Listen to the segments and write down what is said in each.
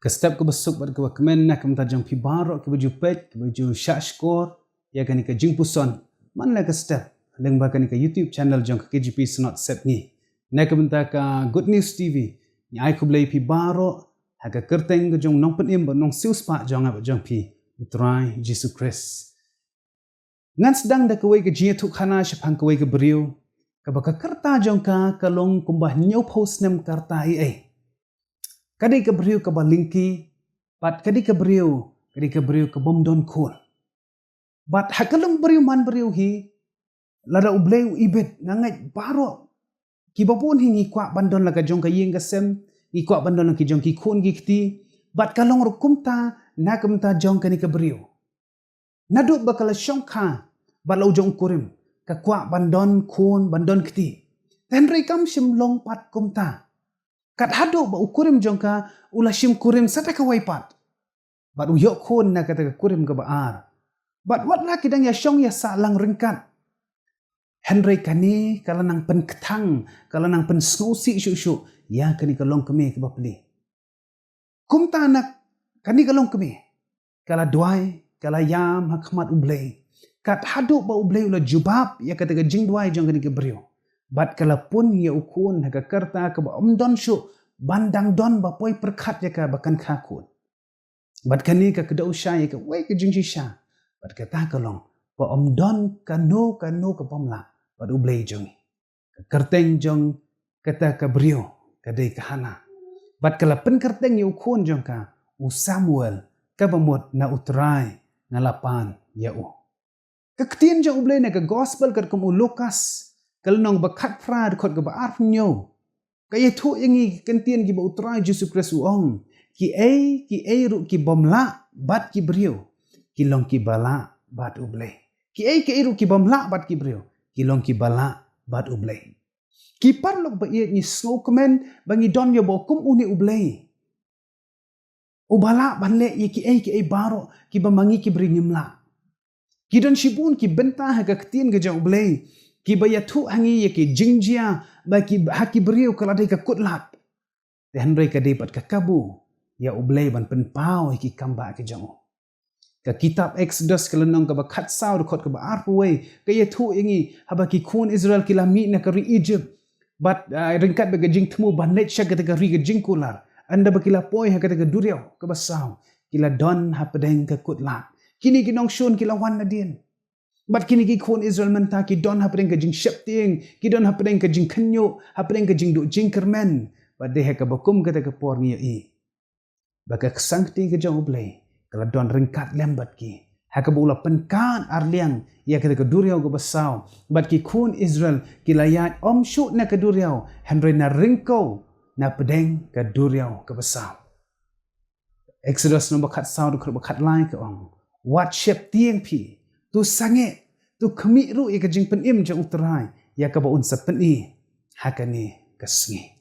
Kestap ke besuk bat ke komen nak kemta jong pi barok ke baju pet ke baju shashkor ya kan ke jingpuson manla kestap leng bakan ke YouTube channel jong ke KGP snot set ni nak kemta ka Good News TV ni ai ku Blei pi barok ha ke kyrteng ke jong nong penim nong siu spa jong ab jong pi utrai Jisu Khrist ngan sedang da ke wei ke jia tu khana shapang ke wei ke beriu ke baka kerta jong ka kalong kumbah nyau post nem karta ai Kadi ke beriu ke balingki, bat kadi ke beriu ke bomdon kul. Bat hakalong beriu man beriu hi, lada U Blei ibet ngangai baro. Kibapun hi ngikwa bandon laga jong ka ying kasem, ngikwa bandon laki jong ki kun gikti, bat kalong rukumta nakamta jong kani ke beriu. Naduk bakal syongka, bat lau jong kurim, kakwa bandon kun bandon kti. Tenrei kam shimlong pat kumta. Kat hado ba ukurim jongka ulashim kurim sata ka waipat. Bat uyok kon na kata ka kurim ka baar. Bat wat la kidang ya syong ya salang ringkat. Henry kani kala nang pen ketang, kala nang pen sngausi syuk-syuk, ya kani kalong kami ke bapli. Kumta anak kani kalong kami. Kala duai, kala yam hakmat U Blei. Kat hado ba U Blei ula jubab ya kata ka jing duai jong kani ke beriu. Bat kalapun ya ukun haka kerta ke ba omdon syuk bandang don ba poi perkat ya ka bakan kakun. Bat kani ka kedau syai ka wei ke jingji sya. Bat kata kalong ba omdon kano ke pomla. Bat U Blei jong. Ka kyrteng jong kata ka beriu kadai ka hana. Bat kalapun kyrteng ya ukun jong ka U Samuel ka bamut na utrai ngalapan ya u. Ka Ktien jong U Blei na ka gospel kat kum U Lukas. Kalau nong bakat pra dekot ke baar nyo. Kaya tu yangi kentien ki ba utrai Jisu Khrist uong. Ki ai ru ki bomla bat ki beriu. Ki long ki bala bat U Blei. Ki ai ru ki bomla bat ki beriu. Ki long ki bala bat U Blei. Ki parlok ba iet ni slow komen bangi don yo ba kum uni U Blei. U bala banle ye ki ai baro ki bamangi ki beri nyimla. Ki don shibun ki bentah ka Ktien ke jang U Blei. Ki baya tu hangi ya ki jingjia bagi haki beriu kalau ada ke kutlat. Dan mereka dapat ke kabu ya U Blei ban penpau ki kamba ke jangu. Ke kitab Eksodos kalau nong ke bakat sau dekot ke baar puai ke ya tu ingi haba ki kun Israel ki lami na ke ri Egypt. Bat ringkat bagi jingthmu ban let syak ke ri ke jingkular. Anda bakila poi ha ke duriau ke basau. Kila don ha pedeng ke kutlat. Kini kinong shun kila wan na din. Bat kini ki kun Israel menta ki don hapring ke jing shepting, ki don hapring ke jing khnyo, hapring ke jing du jing kermen. Bat dehe ke bakum kata ke por ngi i. Baka kesangti ke jang U Blei, kala don ringkat lembat ki. Haka bula penkan arliang, ya kata ke duriau ke basau. Bat ki kun Israel, ki layat om syuk na ke duriau, henry na ringkau, na pedeng ke duriau ke basau. Eksodos no bakat sau du bakat lai ke ong. Wat shep tieng pi. Tu sange, tu kemi ru ya ke jing penim jang utrai, ya ke baun sepeni, hakani ke sngi.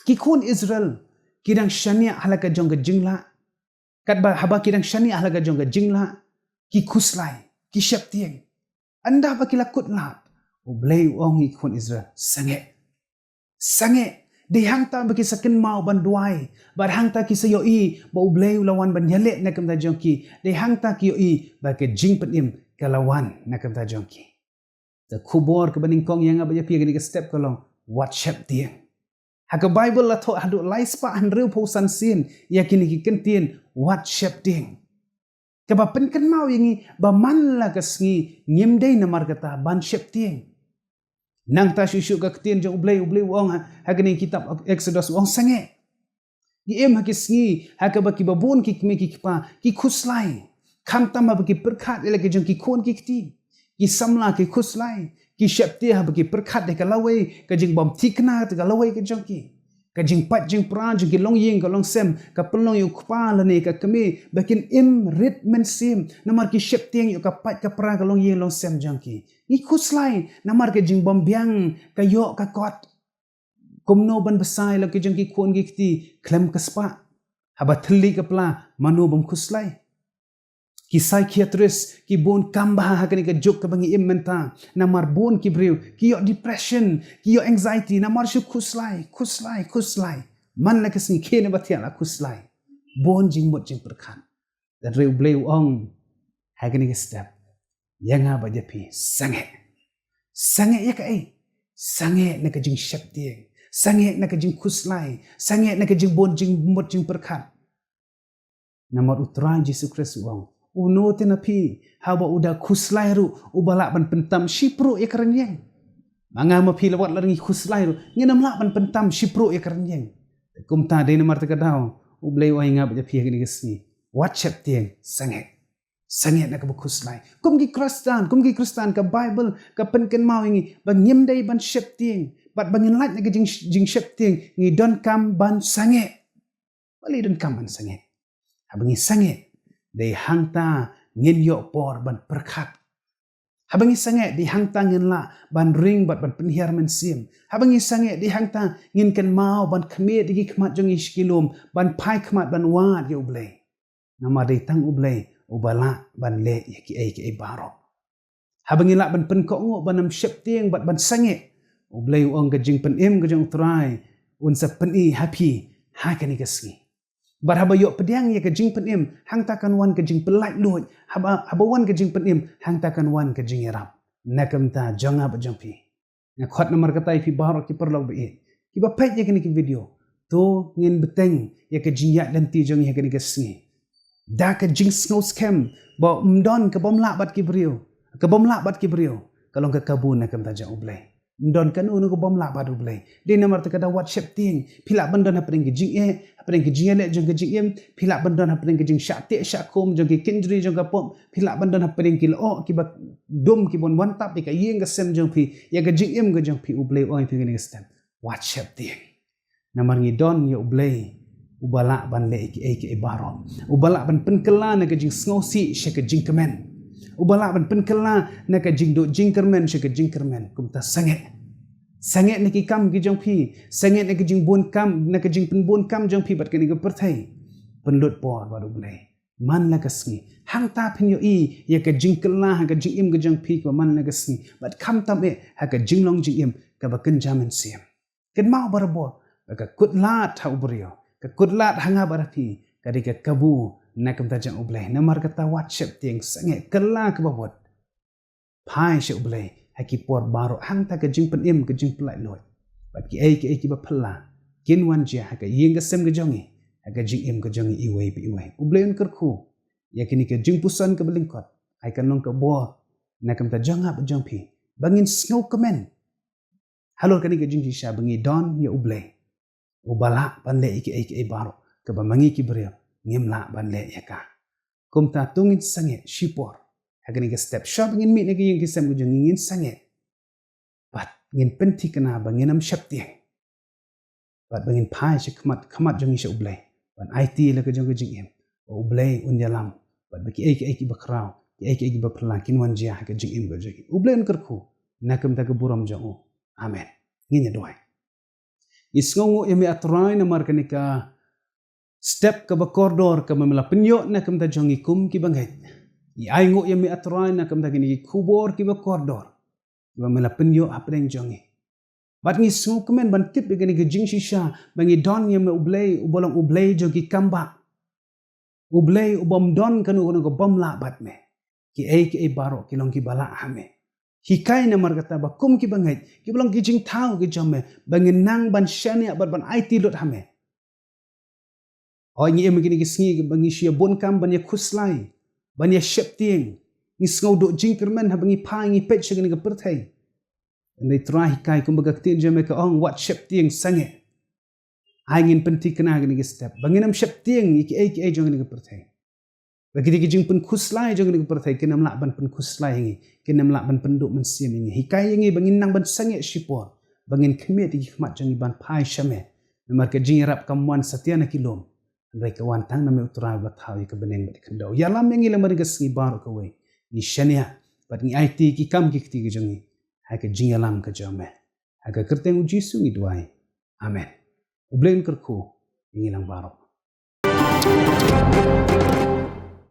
Ki kun Israel, kidang syania halaka jong ke jingla, kat ba haba kidang syania halaka jong ke jingla, ki kuslai, ki syap tieng. Anda ba kila kutlat, U Blei uong ki kun Israel, sange, di hangta bagi sakin mau banduai, bar hangta ki sayoi ba U Blei lawan ban nyalek na kamta jongki, di hangta ki yoi bagi jing penim kalawan na kamta jongki. The kubor ke beningkong yang abaya pi ke step kolong WhatsApp tieng. Haka Bible la to hadu laispa hanreu pausan sin ya kini ki kentien WhatsApp tieng. Kaba penken mau yangi ba manla ke sngi ngimdei na markata ban syap tieng. Nang ta syuk Ka Ktien jang U Blei uong hagani kitab Eksodos uong sange. Di em haki sngi haka baki babun ki kme ki kipa ki kuslai. Kam tama baki perkat lagi jang ki kun ki kti. Ki samla ki kuslai. Ki syapti ha baki perkat de ka lawai ka jing bom tikna te ka lawai ka jang ki. Ka jing pat jing pran jing ki long ying ka long sem ka pelong yu kpa lane ka kme bakin im rit mynsiem namar ki syapti yu ka pat ka pran ka long ying long sem jang ki. Ikus lain namar ke jing bombiang kayo ka kot kumno ban besai la ke jing ki kun gikti klem kaspa haba thli ka pla manu bom kuslai ki psychiatrist ki bon kamba ha ka juk ka bangi imenta namar bon ki briu ki yo depression ki yo anxiety namar shu kuslai man la kesni kene batia la kuslai bon jing mot jing perkhan dan reu blei ong hagani ke step yang ba japi sange ya kai sange na ka jing shep tieng sange na ka jing khuslai sange na ka jing bon jing mot jing perkhan namar utran Yesus Kristus ong uno tenapi hawa uda khuslai ru ubala ban pentam shipro ya karanyeng manga mapi lawat laringi khuslai ru nginam la ban pentam shipro ya karanyeng kumta de namar ta kadau U Blei oi ngap ja phi gani gesni whatsapp tieng sange na ka khuslai kum ki kristan ka bible ka penken mau ngi ban nyem dai ban shep tieng bat bangin lat na ka jing shep tieng ngi don kam ban sange bali don kam ban sange habangi sange dei hangta ngin yo por ban perkhat habangi sange di hangta ngin la ban ring bat ban penhiar mynsiem habangi sange di hangta ngin ken mau ban khme digi khmat jong iskilum ban pai khmat ban wat yo blei nama dei tang U Blei ubala ban le ki baro habangi la ban pen ko ngo ban shep tieng bat ban sange U Blei ong ka jing pen im ka jong trai un sa pen i happy ha kani kasgi bar haba yo pediang ya ka jing pen im hang takan wan ka jing pelai loi haba wan ka jing pen im hang takan wan ka jing iarap nakam ta jonga ba jongpi na khot namar katai fi baro ki perlo be ki ba pet ya kani ki video to ngin beteng ya ka jing ya dan ti jong ya kani kasgi da ka jing snow scam ba mdon ka bom la bat ki brio kalong ka kabun nakam ta jong U Blei Ndon kan unu ko bom la ba U Blei de namar ta kada whatsapp ting pila bandon hapring ki jing le jong ki jing pila bandon hapring ki jing sha kom jong ki kindri jong ka pom pila bandon hapring ki lo ki ba dum ki bon wan tap ka yeng ka sem jong pi ya ka jing ga jong pi U Blei oi pi ni stem whatsapp ting namar ngi don ya U Blei ubala ban le ki baro ubala ban penkela na ka jing sngosi she ka jing kemen ubala ban penkela na ka jing do jing kermen she ka jing kermen kumta sange na ki kam ki jong pi sange na ki jing bon kam na ka jing pen bon kam jong pi bat kani ka perthai penlut por ba U Blei manla ka sngi hang ta phin yo i ya ka jing kela ha ka jing im ka jong pi ko manla ka sngi bat kham tam e ha ka jing long jing im ka ba kynja mynsiem ken mau barabo ka kutlat ha ubrio ka kutlat hanga barapi ka ka kabu nakam ta jang U Blei namar kata whatsapp tieng sange kela ka babot pai she U Blei haki por baro hang ta ka jing pen im ka jing pelai loi bat ki ba phalla kin wan je ha ka yeng ka sem ka jongi ha ka jing im ka jongi iwei U Blei un kerkhu yakini ka jingpuson ka lyngkot ai kan long ka bo nakam ta jonga ba jong pi bangin snow komen halor kani ka jing sha bangi don ya U Blei ubala ban le ki baro ka ba mangi ki brio ngimla ban le ya ka kumta tungin sange shipor hagani ka step shop ngin mi ne ki yeng ki sem ku jong ngin sange bat ngin penti kana ba nginam shap tieng bat bangin pai she khmat jong she U Blei ban IT la ka jong jing em U Blei un yalam bat ba ki bakrao ki ba phla kin wan jia ka jing em ga jing U Blei un kerkhu nakam ta ka buram jong amen ngin ya doai isngongo yami atrai namar kanika step ka ba koridor ka mamela penyo nakam ta jong ikum ki bangai I aingo yami atrai nakam ta kini kubor ki ba koridor ba mela penyo apreng jongi bat ngi su kemen ban tip begini ke jing shisha bangi don yami U Blei ubolong U Blei jogi kamba U Blei ubom don kanu ko bom la bat me ki baro ki long ki bala hame hikai namar kata ba kum ki bangai ki bolong ki jing thau ki jome bangin nang ban shania bat ban IT lot hame oi ngi em kini ki sngi bangi shia bon kam ban ya khuslai ban ya shep tieng ni sngo do jing kermen ha bangi pai ngi pet shagani ka perthai ndai try hikai kum Ka Ktien jome ka ong what shep tieng sange ai ngin penti kana gani ki step banginam shep tieng ki jong ni ka perthai bagi ki jing pun khuslai jong ni ka perthai kinam la ban pun khuslai ngi kinam la ban penduk mynsiem ngi hikai ngi bangin nang ban sange shipor bangin khme ti khmat jong ban pai shame namar ka jing rap kamwan satyana kilom andai ka wan tang name utrai ba thawi ka beneng ba khandau ya lam ngi lamar ga sngi bar ka we ni shania bat ngi IT ki kam ki ti jong ni ha ka jing alam ka jome ha ka kyrteng U Jisu ngi duai amen U Blei un kerkhu ngi lang baro